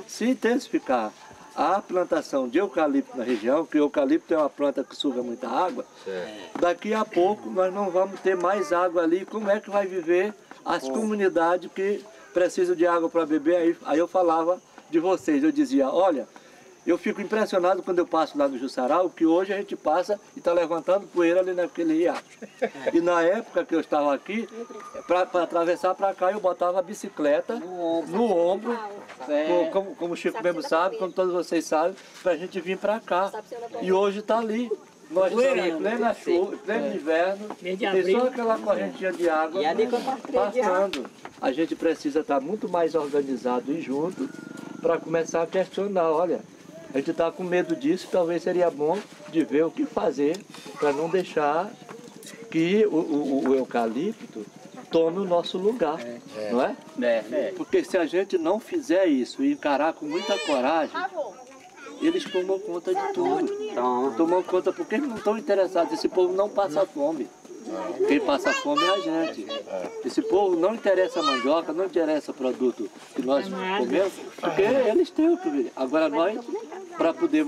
se intensificar a plantação de eucalipto na região, que o eucalipto é uma planta que suga muita água, daqui a pouco nós não vamos ter mais água ali. Como é que vai viver as comunidades que precisam de água para beber? Aí eu falava de vocês, eu dizia, olha, eu fico impressionado quando eu passo lá no Jussaral, que hoje a gente passa e está levantando poeira ali naquele riacho. E na época que eu estava aqui, para atravessar para cá, eu botava a bicicleta no ombro, como o Chico mesmo sabe, como todos vocês sabem, para a gente vir para cá. E hoje está ali. Nós estamos em plena chuva, em pleno inverno, tem só aquela correntinha de água passando. A gente precisa estar muito mais organizado e junto para começar a questionar, olha, a gente está com medo disso, talvez seria bom de ver o que fazer para não deixar que o eucalipto tome o nosso lugar, não é? Porque se a gente não fizer isso e encarar com muita coragem, eles tomam conta de tudo. Tomam conta porque eles não estão interessados, esse povo não passa fome. Quem passa fome é a gente. Esse povo não interessa a mandioca, não interessa o produto que nós comemos, porque eles têm o que viver. Agora nós, para poder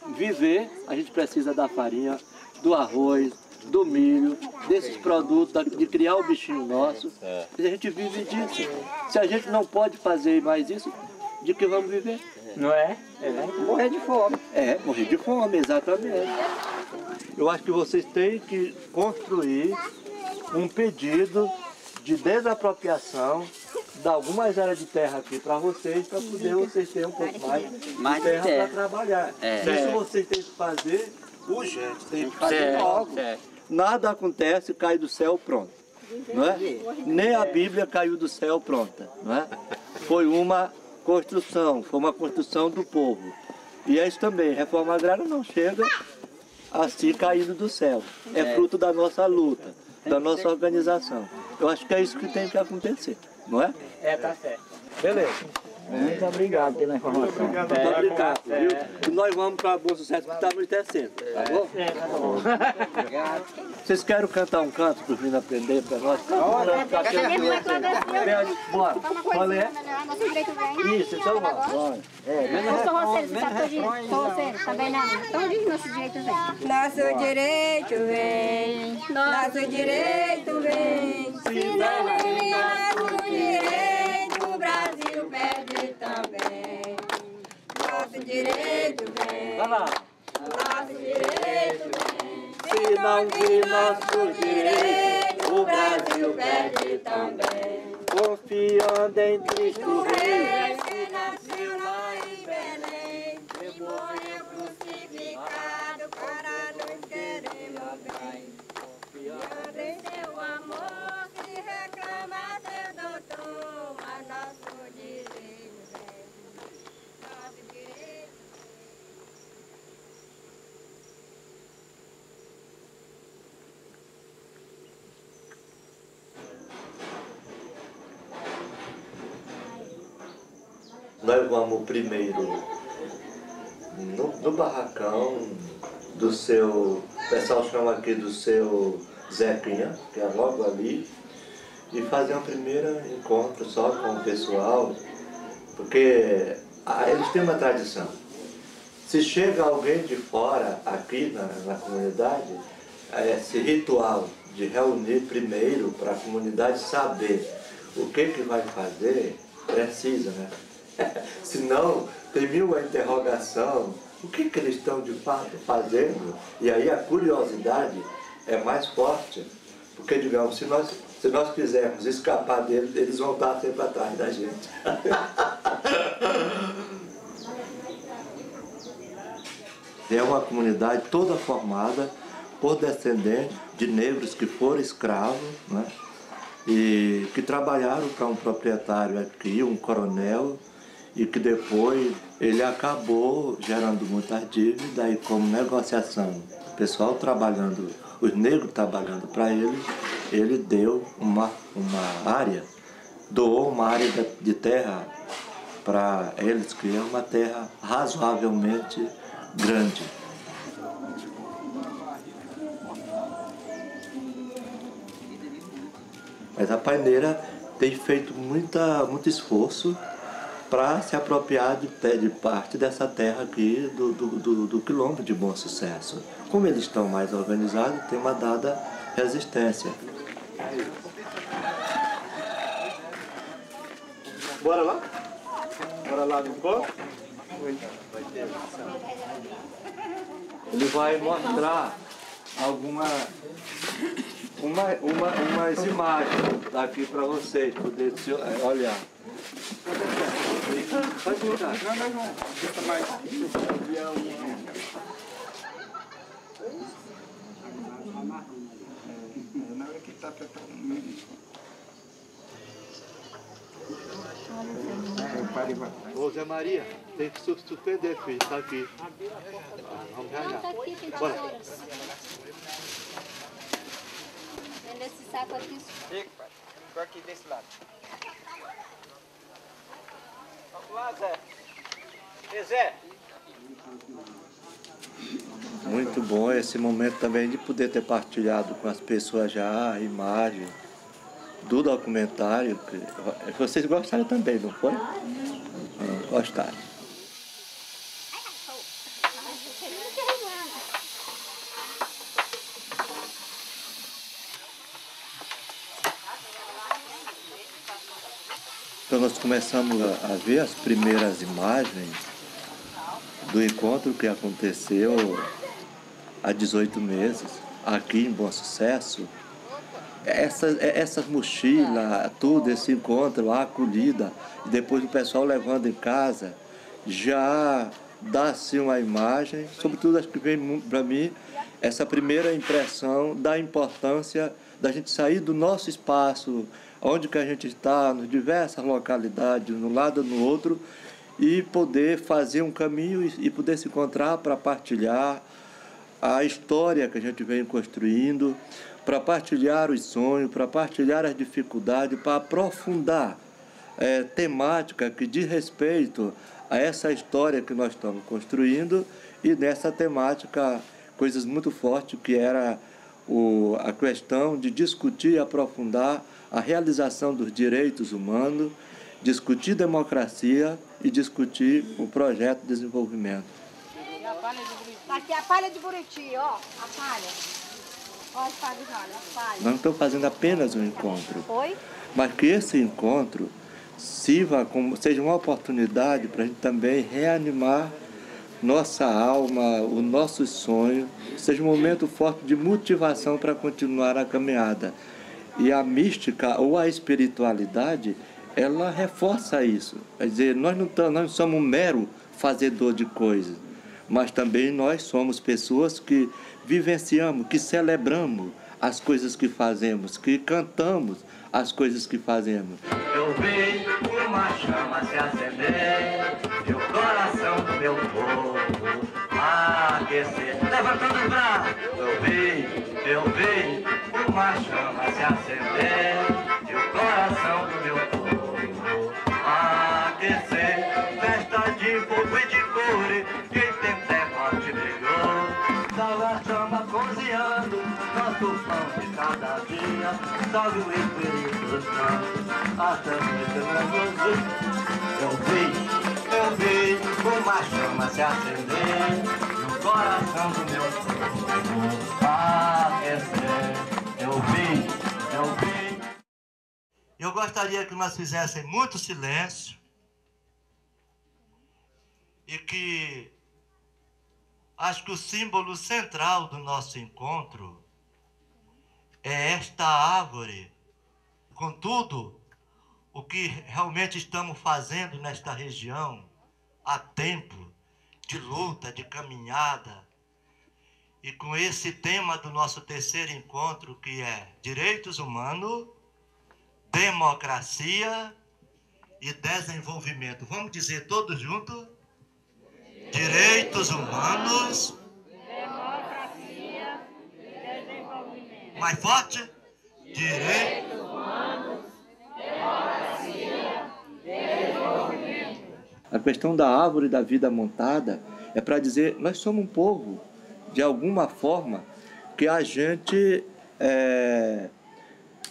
viver, a gente precisa da farinha, do arroz, do milho, desses produtos, de criar o bichinho nosso. E a gente vive disso. Se a gente não pode fazer mais isso, de que vamos viver? Não é? Morrer de fome. Morrer de fome, exatamente. Eu acho que vocês têm que construir um pedido de desapropriação de algumas áreas de terra aqui para vocês poder vocês terem um pouco mais de terra para trabalhar. Isso vocês têm que fazer urgente, tem que fazer logo. Nada acontece, cai do céu pronto. Não é? Nem a Bíblia caiu do céu pronta. Não é? Foi uma construção do povo. E é isso também, reforma agrária não chega assim caindo do céu. É fruto da nossa luta, da nossa organização. Eu acho que é isso que tem que acontecer, não é? Tá certo. Beleza. Muito obrigado pela informação. Muito obrigado, viu? E nós vamos para Bom Sucesso, que está anoitecendo, tá bom? Tá bom. Vocês querem cantar um canto para os meninos aprender para nós? Bora. Qual é? Isso, então vamos. Eu sou roceiro, você sabe todinho? Sou roceiro, tá bem não? Então diz nosso direito vem. Nosso direito vem, nosso direito vem. Se não vem nosso direito, o Brasil perde também. Nosso direito vem, nosso direito vem. Se não vir nosso direito, O Brasil perde também. confiando em Cristo Rei. Que nasceu lá em Belém e morreu crucificado para nos queremos bem. Confiando em seu amor, se reclama seu doutor, mas nosso direito vem. Nosso direito. Nós vamos primeiro no barracão do seu, o pessoal chama aqui do seu Zequinha, que é logo ali, e fazer um primeiro encontro só com o pessoal, porque eles têm uma tradição. Se chega alguém de fora aqui na comunidade, esse ritual de reunir primeiro para a comunidade saber o que vai fazer, precisa, né? Senão tem mil interrogação, o que eles estão de fato fazendo? E aí a curiosidade é mais forte, porque digamos, se nós quisermos escapar deles, eles vão estar sempre atrás da gente. É uma comunidade toda formada por descendentes de negros que foram escravos, né? E que trabalharam para um proprietário aqui, um coronel, e que depois ele acabou gerando muitas dívidas e como negociação, o pessoal trabalhando, os negros trabalhando para ele deu uma área, doou uma área de terra para eles, que é uma terra razoavelmente grande. Mas a paineira tem feito muito esforço para se apropriar de parte dessa terra aqui do quilombo de Bom Sucesso. Como eles estão mais organizados, tem uma dada resistência. Bora lá? Bora lá no corpo? Ele vai mostrar umas imagens daqui para vocês poderem olhar. Pode botar. Não. Fica mais. Na hora que está Ô Zé Maria, tem que suspender, filho, tá aqui. Vamos ganhar. Bora. Nesse saco aqui. Fica, pai. Fica aqui desse lado. Vamos lá, Zé. E Zé? Muito bom esse momento também de poder ter partilhado com as pessoas já a imagem do documentário. Vocês gostaram também, não foi? Gostaram. Então nós começamos a ver as primeiras imagens do encontro que aconteceu há 18 meses, aqui em Bom Sucesso. Essas mochilas, tudo, esse encontro, a acolhida, e depois o pessoal levando em casa, já dá-se uma imagem, sobretudo acho que vem para mim essa primeira impressão da importância da gente sair do nosso espaço, onde que a gente está, nas diversas localidades, no lado ou no outro, e poder fazer um caminho e poder se encontrar para partilhar a história que a gente vem construindo, para partilhar os sonhos, para partilhar as dificuldades, para aprofundar temática que diz respeito a essa história que nós estamos construindo e nessa temática coisas muito fortes que era a questão de discutir e aprofundar a realização dos direitos humanos, discutir democracia e discutir o projeto de desenvolvimento. Aqui é a palha de Buriti, ó, a palha. Olha as palhas, olha, a palha. Nós não estamos fazendo apenas um encontro, Foi? mas que esse encontro seja uma oportunidade para a gente também reanimar nossa alma, o nosso sonho, seja um momento forte de motivação para continuar a caminhada. E a mística ou a espiritualidade, ela reforça isso. Quer dizer, nós não somos um mero fazedor de coisas, mas também nós somos pessoas que vivenciamos, que celebramos as coisas que fazemos, que cantamos as coisas que fazemos. Eu vi uma chama se acender e o coração do meu povo aquecer. Levantando o braço, eu vi uma chama se acender e o coração do meu povo aquecer. Festa de fogo e de cores, quem tem terra te brilhou. Salve a chama cozinhando, nosso pão de cada dia. Salve o Espírito Santo, até o eu vi uma chama se acender no coração do meu povo aquecer. Eu vi. Eu gostaria que nós fizéssemos muito silêncio e que acho que o símbolo central do nosso encontro é esta árvore, com tudo o que realmente estamos fazendo nesta região há tempo de luta, de caminhada, e com esse tema do nosso terceiro encontro, que é direitos humanos, democracia e desenvolvimento. Vamos dizer todos juntos? Direitos humanos, democracia e desenvolvimento. Mais forte? Direitos humanos, democracia e desenvolvimento. A questão da árvore da vida montada é para dizer, nós somos um povo, de alguma forma, que a gente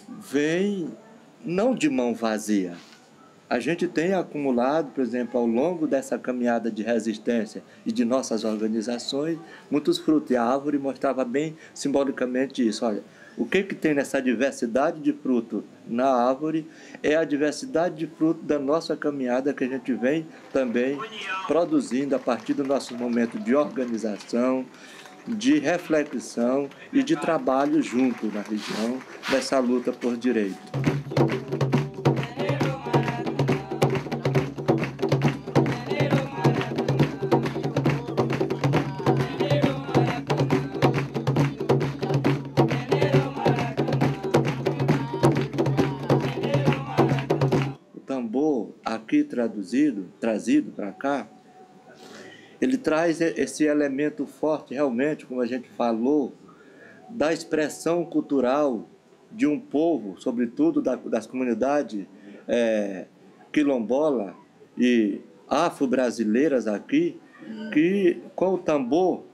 vem não de mão vazia, a gente tem acumulado, por exemplo, ao longo dessa caminhada de resistência e de nossas organizações, muitos frutos. E a árvore mostrava bem simbolicamente isso. Olha, o que tem nessa diversidade de fruto na árvore é a diversidade de fruto da nossa caminhada que a gente vem também produzindo a partir do nosso momento de organização, de reflexão e de trabalho junto na região, nessa luta por direito. O tambor aqui trazido para cá, ele traz esse elemento forte, realmente, como a gente falou, da expressão cultural de um povo, sobretudo das comunidades quilombola e afro-brasileiras aqui, que com o tambor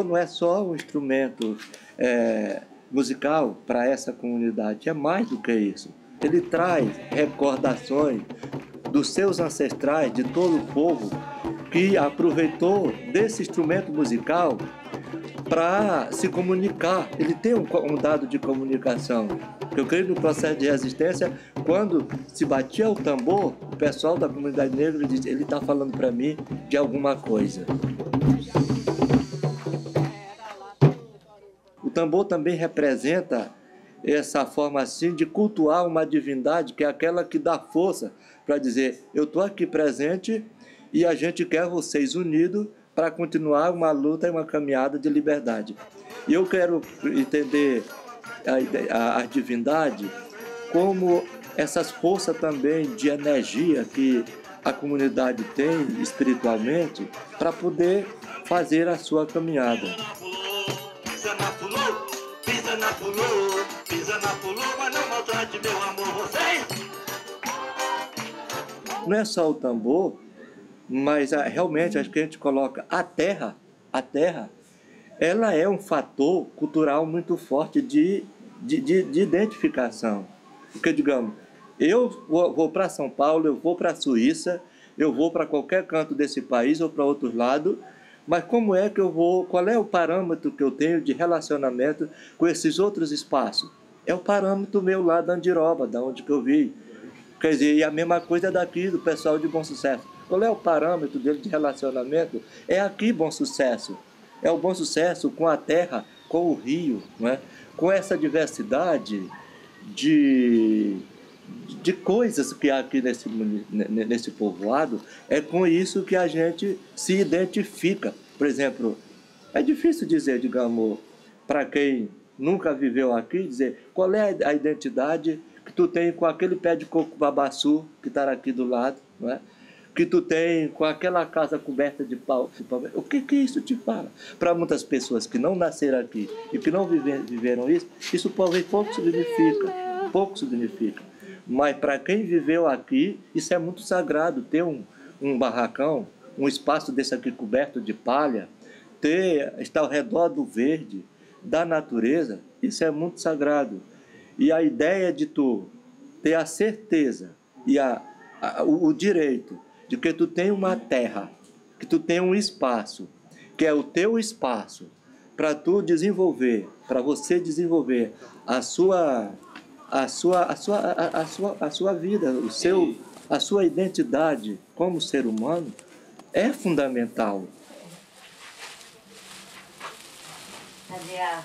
não é só um instrumento musical para essa comunidade, é mais do que isso. Ele traz recordações dos seus ancestrais, de todo o povo, que aproveitou desse instrumento musical para se comunicar. Ele tem um dado de comunicação. Eu creio no processo de resistência, quando se batia o tambor, o pessoal da comunidade negra dizia: ele está falando para mim de alguma coisa. O tambor também representa essa forma assim de cultuar uma divindade, que é aquela que dá força para dizer: eu estou aqui presente e a gente quer vocês unidos para continuar uma luta e uma caminhada de liberdade. E eu quero entender a divindade como essas forças também de energia que a comunidade tem espiritualmente para poder fazer a sua caminhada. Pisa na fulô, mas não maltrate meu amor, vocês! Não é só o tambor, mas realmente acho que a gente coloca a terra, ela é um fator cultural muito forte de identificação. Porque, digamos, eu vou para São Paulo, eu vou para a Suíça, eu vou para qualquer canto desse país ou para outro lado, mas como é que eu vou, qual é o parâmetro que eu tenho de relacionamento com esses outros espaços? É o parâmetro meu lá da Andiroba, da onde que eu vi. Quer dizer, e a mesma coisa daqui, do pessoal de Bom Sucesso. Qual é o parâmetro dele de relacionamento? É aqui Bom Sucesso. É o Bom Sucesso com a terra, com o rio, não é? Com essa diversidade de coisas que há aqui nesse povoado. É com isso que a gente se identifica. Por exemplo, é difícil dizer, digamos, para quem nunca viveu aqui, dizer qual é a identidade que tu tem com aquele pé de coco babaçu que está aqui do lado, não é? Que tu tem com aquela casa coberta de pau. O que isso te fala? Para muitas pessoas que não nasceram aqui e que não viveram isso pouco significa. Mas para quem viveu aqui, isso é muito sagrado. Ter um barracão, um espaço desse aqui coberto de palha, estar ao redor do verde, da natureza, isso é muito sagrado. E a ideia de tu ter a certeza e o direito de que tu tem uma terra, que tu tem um espaço, que é o teu espaço, para tu desenvolver, para você desenvolver a sua vida, a sua identidade como ser humano, é fundamental. Cadê a...